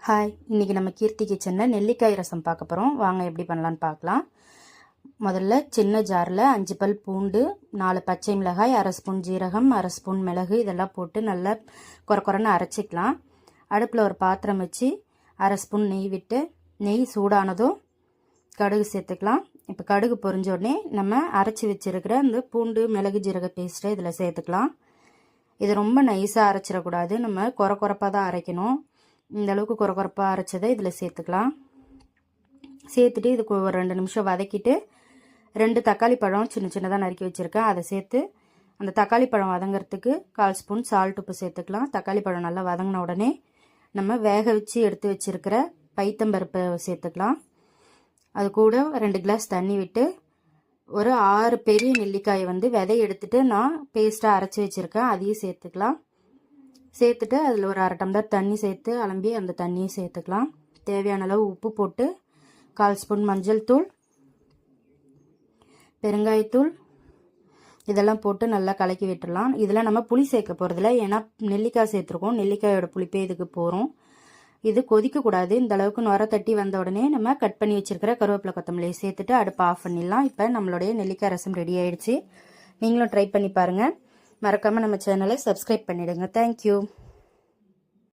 Hi, இன்றைக்கி நம்ம கீர்த்தி கிச்சனில் நெல்லிக்காய் ரசம் பார்க்க போகிறோம். வாங்க எப்படி பண்ணலான்னு பார்க்கலாம். முதல்ல சின்ன ஜாரில் 5 பல் பூண்டு, 4 பச்சை மிளகாய், 1/2 ஸ்பூன் ஜீரகம், 1/2 ஸ்பூன் மிளகு இதெல்லாம் போட்டு நல்லா குறைன்னு அரைச்சிக்கலாம். அடுப்பில் ஒரு பாத்திரம் வச்சு 1/2 ஸ்பூன் நெய் விட்டு, நெய் சூடானதும் கடுகு சேர்த்துக்கலாம். இப்போ கடுகு பொரிஞ்ச உடனே நம்ம அரைச்சி வச்சுருக்கிற இந்த பூண்டு மிளகு ஜீரக பேஸ்ட்டை இதில் சேர்த்துக்கலாம். இது ரொம்ப நைஸாக அரைச்சிடக்கூடாது, நம்ம குறைப்பாக தான் அரைக்கணும். இந்த அளவுக்கு குறைப்பாக அரைச்சதை இதில் சேர்த்துக்கலாம். சேர்த்துட்டு இதுக்கு ஒரு 2 நிமிஷம் வதக்கிட்டு 2 தக்காளி பழம் சின்ன சின்னதாக நறுக்கி வச்சுருக்கேன், அதை சேர்த்து அந்த தக்காளி பழம் வதங்கிறதுக்கு 1/4 ஸ்பூன் சால்ட் உப்பு சேர்த்துக்கலாம். தக்காளி பழம் நல்லா வதங்கின உடனே நம்ம வேக வச்சு எடுத்து வச்சுருக்கிற பைத்தம்பருப்பை சேர்த்துக்கலாம். அது கூட 2 கிளாஸ் தண்ணி விட்டு ஒரு 6 பெரிய நெல்லிக்காயை விதை எடுத்துட்டு நான் பேஸ்ட்டாக அரைச்சி வச்சுருக்கேன், அதையும் சேர்த்துக்கலாம். சேர்த்துட்டு அதில் ஒரு 1/2 டம்ளர் தண்ணி சேர்த்து அலம்பி அந்த தண்ணியை சேர்த்துக்கலாம். தேவையான அளவு உப்பு போட்டு 1/4 ஸ்பூன் மஞ்சள் தூள், பெருங்காயத்தூள் இதெல்லாம் போட்டு நல்லா கலக்கி விட்டுடலாம். இதில் நம்ம புளி சேர்க்க போகிறதில்ல, ஏன்னா நெல்லிக்காய் சேர்த்துருக்கோம், நெல்லிக்காயோட புளிப்பே இதுக்கு போகிறோம். இது கொதிக்கக்கூடாது. இந்த அளவுக்கு நுர தட்டி வந்த உடனே நம்ம கட் பண்ணி வச்சுருக்கிற கருவேப்பிலை கொத்தமல்லியை சேர்த்துட்டு அடுப்பு ஆஃப் பண்ணிடலாம். இப்போ நம்மளுடைய நெல்லிக்காய் ரசம் ரெடி ஆகிடுச்சு. நீங்களும் ட்ரை பண்ணி பாருங்கள். மறக்காமல் நம்ம சேனலை சப்ஸ்கிரைப் பண்ணிவிடுங்க. தேங்க்யூ.